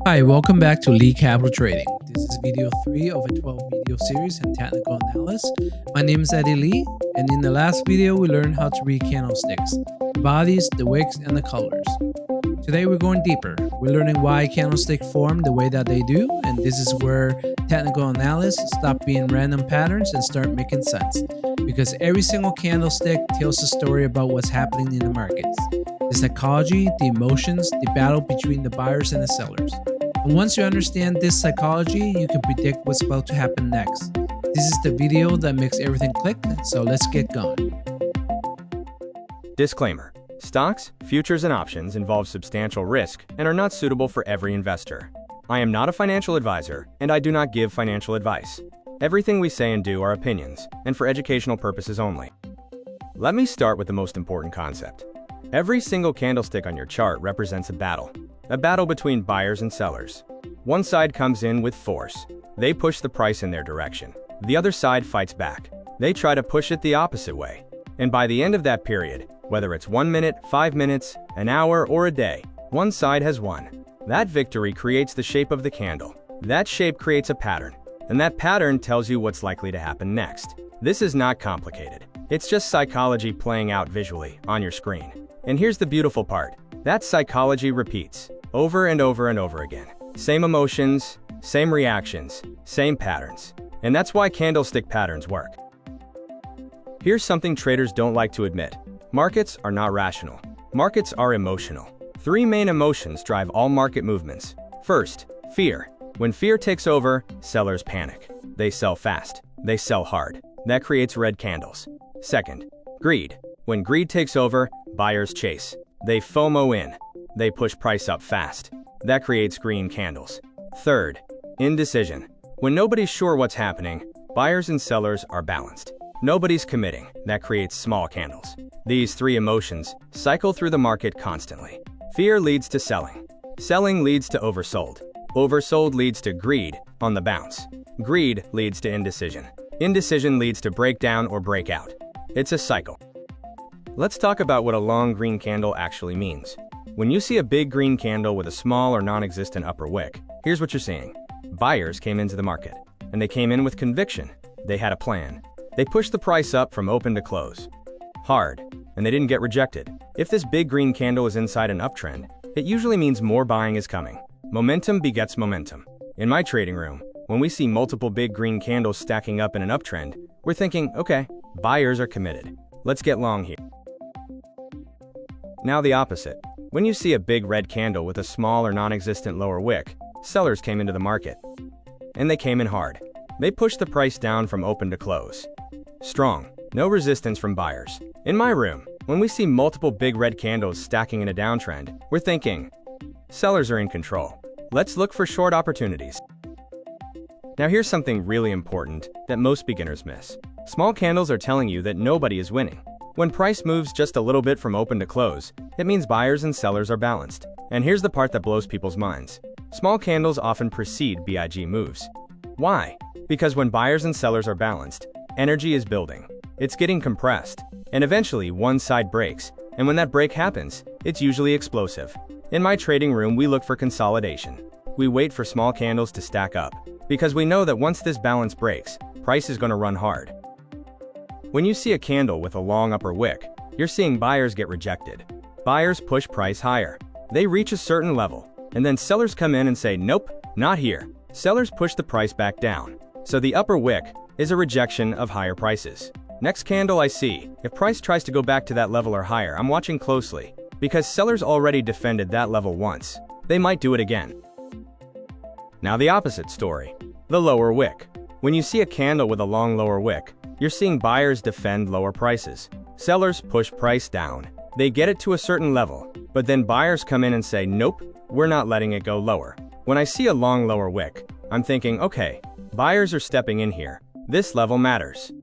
Hi, welcome back to Lee Capital Trading. This is video 3 of a 12 video series in technical analysis. My name is Eddy Lee, and in the last video we learned how to read candlesticks, the bodies, the wicks, and the colors. Today we're going deeper. We're learning why candlesticks form the way that they do, and this is where technical analysis stop being random patterns and start making sense. Because every single candlestick tells a story about what's happening in the markets. The psychology, the emotions, the battle between the buyers and the sellers. And once you understand this psychology, you can predict what's about to happen next. This is the video that makes everything click, so let's get going. Disclaimer: stocks, futures, and options involve substantial risk and are not suitable for every investor. I am not a financial advisor, and I do not give financial advice. Everything we say and do are opinions, and for educational purposes only. Let me start with the most important concept. Every single candlestick on your chart represents a battle between buyers and sellers. One side comes in with force. They push the price in their direction. The other side fights back. They try to push it the opposite way. And by the end of that period, whether it's 1 minute, 5 minutes, an hour, or a day, one side has won. That victory creates the shape of the candle. That shape creates a pattern. And that pattern tells you what's likely to happen next. This is not complicated. It's just psychology playing out visually on your screen. And here's the beautiful part. That psychology repeats over and over and over again. Same emotions, same reactions, same patterns. And that's why candlestick patterns work. Here's something traders don't like to admit. Markets are not rational. Markets are emotional. 3 main emotions drive all market movements. First, fear. When fear takes over, sellers panic. They sell fast. They sell hard. That creates red candles. Second, greed. When greed takes over, buyers chase. They FOMO in. They push price up fast. That creates green candles. Third, indecision. When nobody's sure what's happening, buyers and sellers are balanced. Nobody's committing. That creates small candles. These 3 emotions cycle through the market constantly. Fear leads to selling. Selling leads to oversold. Oversold leads to greed on the bounce. Greed leads to indecision. Indecision leads to breakdown or breakout. It's a cycle. Let's talk about what a long green candle actually means. When you see a big green candle with a small or non-existent upper wick, here's what you're seeing. Buyers came into the market, and they came in with conviction. They had a plan. They pushed the price up from open to close. Hard, and they didn't get rejected. If this big green candle is inside an uptrend, it usually means more buying is coming. Momentum begets momentum. In my trading room, when we see multiple big green candles stacking up in an uptrend, we're thinking, okay, buyers are committed. Let's get long here. Now the opposite. When you see a big red candle with a small or non-existent lower wick, sellers came into the market. And they came in hard. They pushed the price down from open to close. Strong. No resistance from buyers. In my room, when we see multiple big red candles stacking in a downtrend, we're thinking, sellers are in control. Let's look for short opportunities. Now here's something really important that most beginners miss. Small candles are telling you that nobody is winning. When price moves just a little bit from open to close, it means buyers and sellers are balanced. And here's the part that blows people's minds. Small candles often precede big moves. Why? Because when buyers and sellers are balanced, energy is building. It's getting compressed. And eventually one side breaks. And when that break happens, it's usually explosive. In my trading room, we look for consolidation. We wait for small candles to stack up. Because we know that once this balance breaks, price is going to run hard. When you see a candle with a long upper wick, you're seeing buyers get rejected. Buyers push price higher. They reach a certain level, and then sellers come in and say, nope, not here. Sellers push the price back down. So the upper wick is a rejection of higher prices. Next candle I see, if price tries to go back to that level or higher, I'm watching closely. Because sellers already defended that level once. They might do it again. Now the opposite story. The lower wick. When you see a candle with a long lower wick, you're seeing buyers defend lower prices. Sellers push price down. They get it to a certain level, but then buyers come in and say, nope, we're not letting it go lower. When I see a long lower wick, I'm thinking, okay, buyers are stepping in here. This level matters.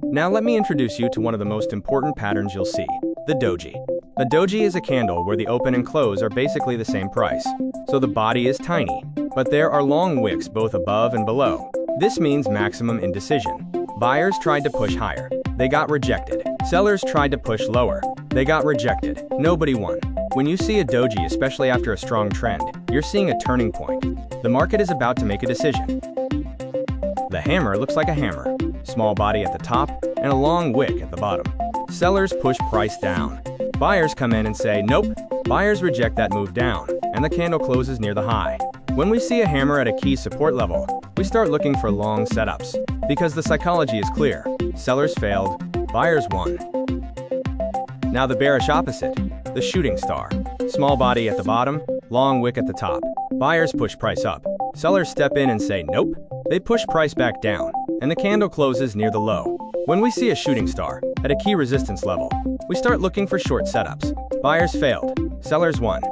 Now let me introduce you to one of the most important patterns you'll see, the doji. A doji is a candle where the open and close are basically the same price, so the body is tiny, but there are long wicks both above and below. This means maximum indecision. Buyers tried to push higher. They got rejected. Sellers tried to push lower. They got rejected. Nobody won. When you see a doji, especially after a strong trend, you're seeing a turning point. The market is about to make a decision. The hammer looks like a hammer, small body at the top and a long wick at the bottom. Sellers push price down. Buyers come in and say, nope. Buyers reject that move down, and the candle closes near the high. When we see a hammer at a key support level, we start looking for long setups, because the psychology is clear. Sellers failed, buyers won. Now the bearish opposite, the shooting star. Small body at the bottom, long wick at the top. Buyers push price up. Sellers step in and say, nope. They push price back down, and the candle closes near the low. When we see a shooting star at a key resistance level, we start looking for short setups. Buyers failed, sellers won.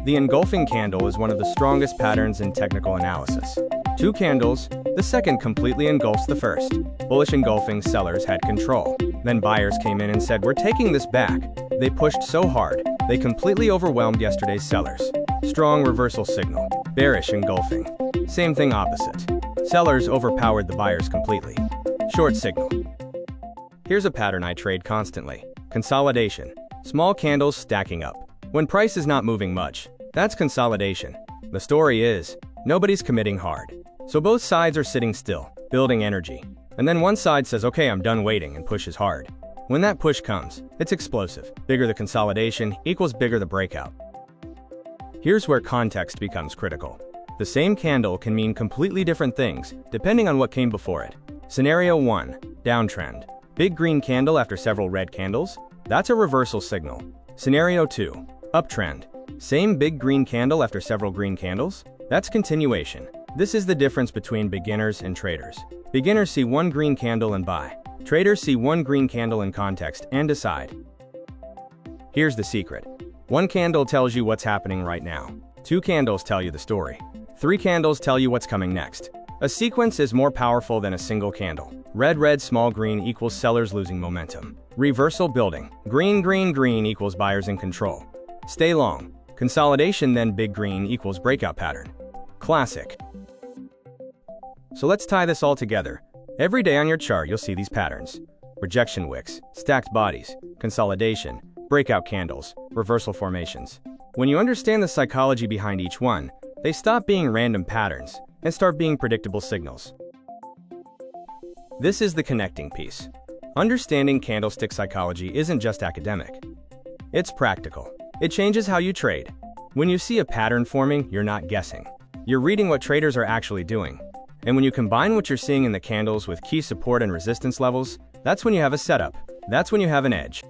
The engulfing candle is one of the strongest patterns in technical analysis. Two candles, the second completely engulfs the first. Bullish engulfing, sellers had control. Then buyers came in and said, we're taking this back. They pushed so hard, they completely overwhelmed yesterday's sellers. Strong reversal signal. Bearish engulfing. Same thing opposite. Sellers overpowered the buyers completely. Short signal. Here's a pattern I trade constantly. Consolidation. Small candles stacking up. When price is not moving much, that's consolidation. The story is, nobody's committing hard. So both sides are sitting still, building energy. And then one side says, okay, I'm done waiting, and pushes hard. When that push comes, it's explosive. Bigger the consolidation equals bigger the breakout. Here's where context becomes critical. The same candle can mean completely different things, depending on what came before it. Scenario 1, downtrend. Big green candle after several red candles? That's a reversal signal. Scenario 2, uptrend. Same big green candle after several green candles? That's continuation. This is the difference between beginners and traders. Beginners see one green candle and buy. Traders see one green candle in context and decide. Here's the secret. One candle tells you what's happening right now. Two candles tell you the story. Three candles tell you what's coming next. A sequence is more powerful than a single candle. Red, red, small green equals sellers losing momentum. Reversal building. Green, green, green equals buyers in control. Stay long. Consolidation, then big green equals breakout pattern. Classic. So let's tie this all together. Every day on your chart, you'll see these patterns. Rejection wicks, stacked bodies, consolidation, breakout candles, reversal formations. When you understand the psychology behind each one, they stop being random patterns and start being predictable signals. This is the connecting piece. Understanding candlestick psychology isn't just academic. It's practical. It changes how you trade. When you see a pattern forming, you're not guessing. You're reading what traders are actually doing. And when you combine what you're seeing in the candles with key support and resistance levels, that's when you have a setup. That's when you have an edge.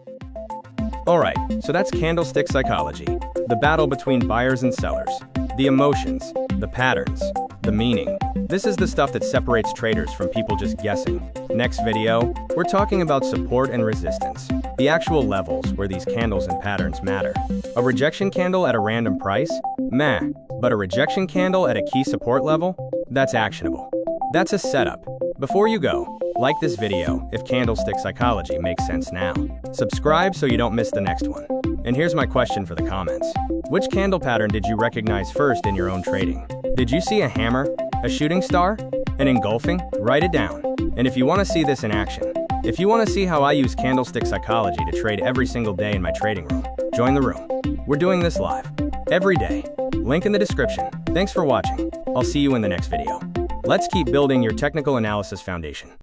Alright, so that's candlestick psychology. The battle between buyers and sellers. The emotions, the patterns, the meaning. This is the stuff that separates traders from people just guessing. Next video, we're talking about support and resistance. The actual levels where these candles and patterns matter. A rejection candle at a random price? Meh. But a rejection candle at a key support level? That's actionable. That's a setup. Before you go, like this video if candlestick psychology makes sense now. Subscribe so you don't miss the next one. And here's my question for the comments. Which candle pattern did you recognize first in your own trading? Did you see a hammer, a shooting star, an engulfing? Write it down. And if you want to see this in action, if you want to see how I use candlestick psychology to trade every single day in my trading room, join the room. We're doing this live, every day. Link in the description. Thanks for watching. I'll see you in the next video. Let's keep building your technical analysis foundation.